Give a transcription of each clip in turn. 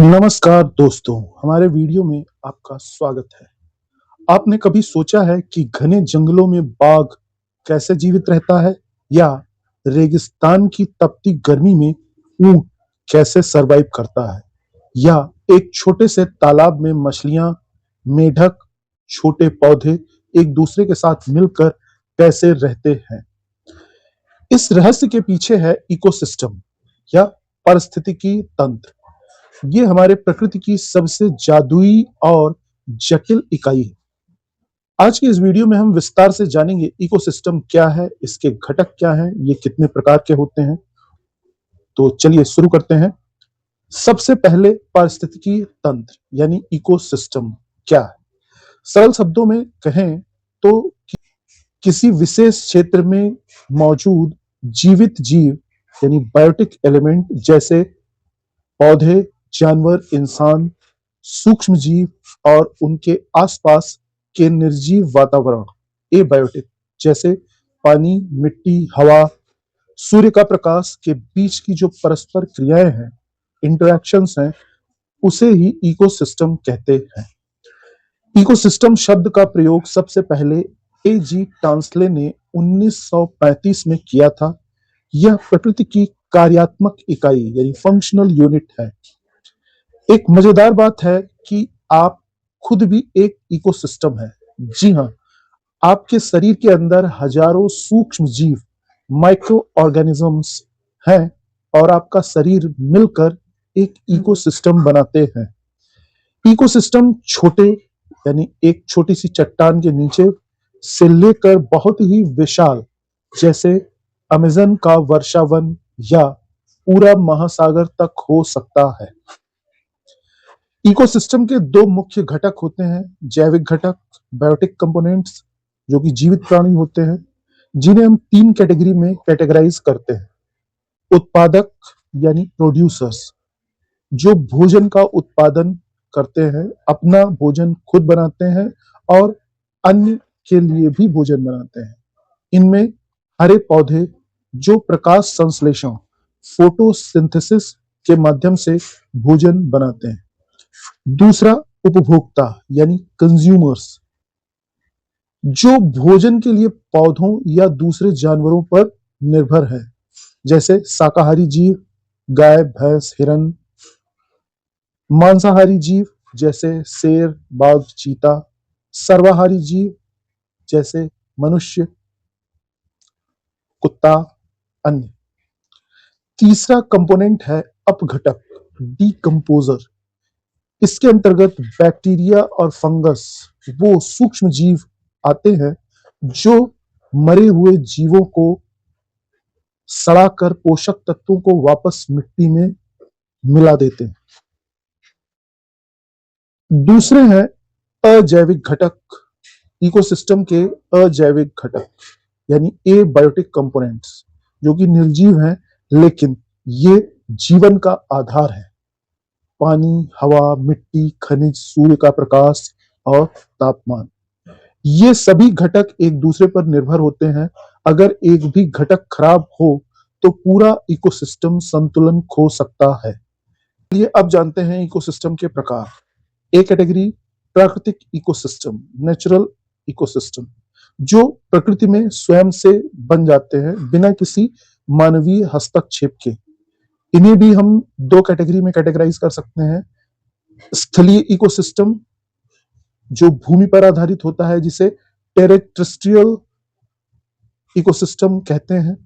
नमस्कार दोस्तों, हमारे वीडियो में आपका स्वागत है। आपने कभी सोचा है कि घने जंगलों में बाघ कैसे जीवित रहता है या रेगिस्तान की तपती गर्मी में ऊंट कैसे सरवाइव करता है या एक छोटे से तालाब में मछलियां, मेढक, छोटे पौधे एक दूसरे के साथ मिलकर कैसे रहते हैं। इस रहस्य के पीछे है इकोसिस्टम या पारिस्थितिकी तंत्र। ये हमारे प्रकृति की सबसे जादुई और जटिल इकाई है। आज के इस वीडियो में हम विस्तार से जानेंगे इकोसिस्टम क्या है, इसके घटक क्या हैं, ये कितने प्रकार के होते हैं। तो चलिए शुरू करते हैं। सबसे पहले पारिस्थितिकी तंत्र यानी इकोसिस्टम क्या है। सरल शब्दों में कहें तो किसी विशेष क्षेत्र में मौजूद जीवित जीव यानी बायोटिक एलिमेंट जैसे पौधे, जानवर, इंसान, सूक्ष्म जीव और उनके आसपास के निर्जीव वातावरण एबायोटिक जैसे पानी, मिट्टी, हवा, सूर्य का प्रकाश के बीच की जो परस्पर क्रियाएं हैं, इंटरैक्शंस हैं, उसे ही इकोसिस्टम कहते हैं। इकोसिस्टम शब्द का प्रयोग सबसे पहले ए.जी. टांसले ने 1935 में किया था। यह प्रकृति की कार्यात्मक इकाई यानी फंक्शनल यूनिट है। एक मजेदार बात है कि आप खुद भी एक इकोसिस्टम है। जी हाँ, आपके शरीर के अंदर हजारों सूक्ष्म जीव माइक्रो ऑर्गेनिजम्स हैं और आपका शरीर मिलकर एक इकोसिस्टम बनाते हैं। इकोसिस्टम छोटे यानी एक छोटी सी चट्टान के नीचे से लेकर बहुत ही विशाल जैसे अमेज़न का वर्षा वन या पूरा महासागर तक हो सकता है। इकोसिस्टम के दो मुख्य घटक होते हैं, जैविक घटक बायोटिक कंपोनेंट्स जो कि जीवित प्राणी होते हैं, जिन्हें हम तीन कैटेगरी में कैटेगराइज करते हैं। उत्पादक यानी प्रोड्यूसर्स जो भोजन का उत्पादन करते हैं, अपना भोजन खुद बनाते हैं और अन्य के लिए भी भोजन बनाते हैं। इनमें हरे पौधे जो प्रकाश संश्लेषण फोटोसिंथेसिस के माध्यम से भोजन बनाते हैं। दूसरा उपभोक्ता यानी कंज्यूमर्स जो भोजन के लिए पौधों या दूसरे जानवरों पर निर्भर है, जैसे शाकाहारी जीव गाय, भैंस, हिरन, मांसाहारी जीव जैसे शेर, बाघ, चीता, सर्वाहारी जीव जैसे मनुष्य, कुत्ता, अन्य। तीसरा कंपोनेंट है अपघटक डीकंपोजर। इसके अंतर्गत बैक्टीरिया और फंगस वो सूक्ष्म जीव आते हैं जो मरे हुए जीवों को सड़ाकर पोषक तत्वों को वापस मिट्टी में मिला देते हैं। दूसरे हैं अजैविक घटक, इकोसिस्टम के अजैविक घटक यानी एबायोटिक कंपोनेंट्स जो कि निर्जीव हैं लेकिन ये जीवन का आधार है। पानी, हवा, मिट्टी, खनिज, सूर्य का प्रकाश और तापमान, ये सभी घटक एक दूसरे पर निर्भर होते हैं। अगर एक भी घटक खराब हो तो पूरा इकोसिस्टम संतुलन खो सकता है। चलिए अब जानते हैं इकोसिस्टम के प्रकार। ए कैटेगरी प्राकृतिक इकोसिस्टम, नेचुरल इकोसिस्टम जो प्रकृति में स्वयं से बन जाते हैं बिना किसी मानवीय हस्तक्षेप के। इन्हें भी हम दो कैटेगरी में कैटेगराइज कर सकते हैं। स्थलीय इकोसिस्टम जो भूमि पर आधारित होता है जिसे टेरेस्ट्रियल इकोसिस्टम कहते हैं।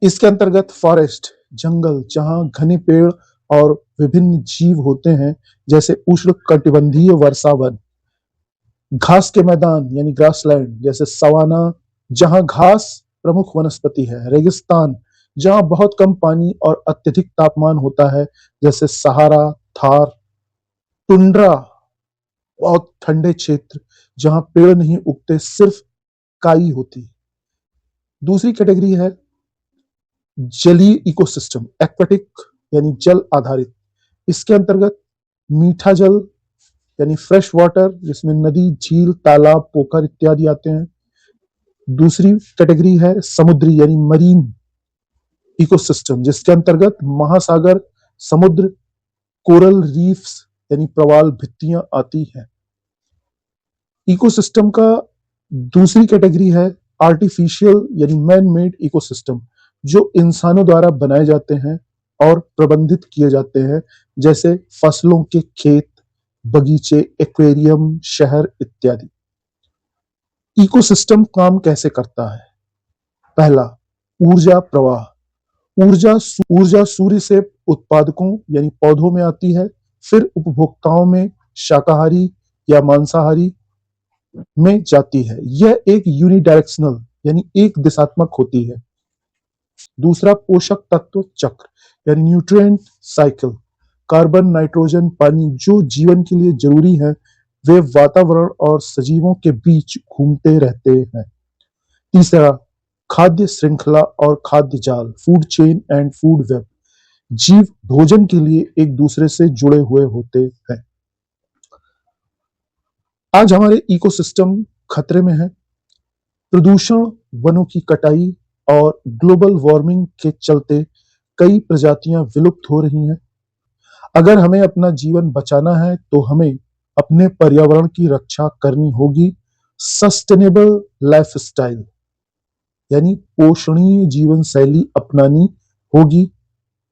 इसके अंतर्गत फॉरेस्ट जंगल जहां घने पेड़ और विभिन्न जीव होते हैं जैसे उष्णकटिबंधीय वर्षावन, घास के मैदान यानी ग्रासलैंड जैसे सवाना जहां घास प्रमुख वनस्पति है, रेगिस्तान जहां बहुत कम पानी और अत्यधिक तापमान होता है जैसे सहारा, थार, टुंड्रा बहुत ठंडे क्षेत्र जहां पेड़ नहीं उगते, सिर्फ काई होती। दूसरी कैटेगरी है जलीय इकोसिस्टम, एक्वेटिक यानी जल आधारित। इसके अंतर्गत मीठा जल यानी फ्रेश वाटर जिसमें नदी, झील, तालाब, पोखर इत्यादि आते हैं। दूसरी कैटेगरी है समुद्री यानी मरीन इकोसिस्टम जिसके अंतर्गत महासागर, समुद्र, कोरल रीफ्स यानी प्रवाल भित्तियां आती हैं। इकोसिस्टम का दूसरी कैटेगरी है आर्टिफिशियल यानी मैन मेड इकोसिस्टम, जो इंसानों द्वारा बनाए जाते हैं और प्रबंधित किए जाते हैं, जैसे फसलों के खेत, बगीचे, एक्वेरियम, शहर इत्यादि। इकोसिस्टम काम कैसे करता है? पहला, ऊर्जा प्रवाह। ऊर्जा सूर्य से उत्पादकों यानी पौधों में आती है, फिर उपभोक्ताओं में शाकाहारी या मांसाहारी में जाती है। यह एक यूनिडायरेक्शनल यानी एक दिशात्मक होती है। दूसरा, पोषक तत्व चक्र यानी न्यूट्रिएंट साइकिल। कार्बन, नाइट्रोजन, पानी जो जीवन के लिए जरूरी है, वे वातावरण और सजीवों के बीच घूमते रहते हैं। तीसरा, खाद्य श्रृंखला और खाद्य जाल, food chain and food web. जीव भोजन के लिए एक दूसरे से जुड़े हुए होते हैं। आज हमारे इकोसिस्टम खतरे में है। प्रदूषण, वनों की कटाई और ग्लोबल वार्मिंग के चलते कई प्रजातियां विलुप्त हो रही हैं। अगर हमें अपना जीवन बचाना है तो हमें अपने पर्यावरण की रक्षा करनी होगी। सस्टेनेबल लाइफस्टाइल यानी पोषणीय जीवन शैली अपनानी होगी।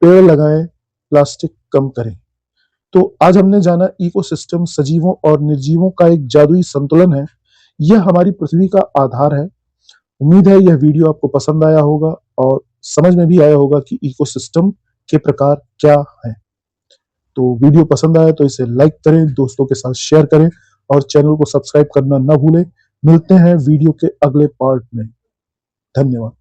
पेड़ लगाएं, प्लास्टिक कम करें। तो आज हमने जाना इकोसिस्टम सजीवों और निर्जीवों का एक जादुई संतुलन है। यह हमारी पृथ्वी का आधार है। उम्मीद है यह वीडियो आपको पसंद आया होगा और समझ में भी आया होगा कि इकोसिस्टम के प्रकार क्या हैं। तो वीडियो पसंद आया तो इसे लाइक करें, दोस्तों के साथ शेयर करें और चैनल को सब्सक्राइब करना ना भूलें। मिलते हैं वीडियो के अगले पार्ट में। धन्यवाद।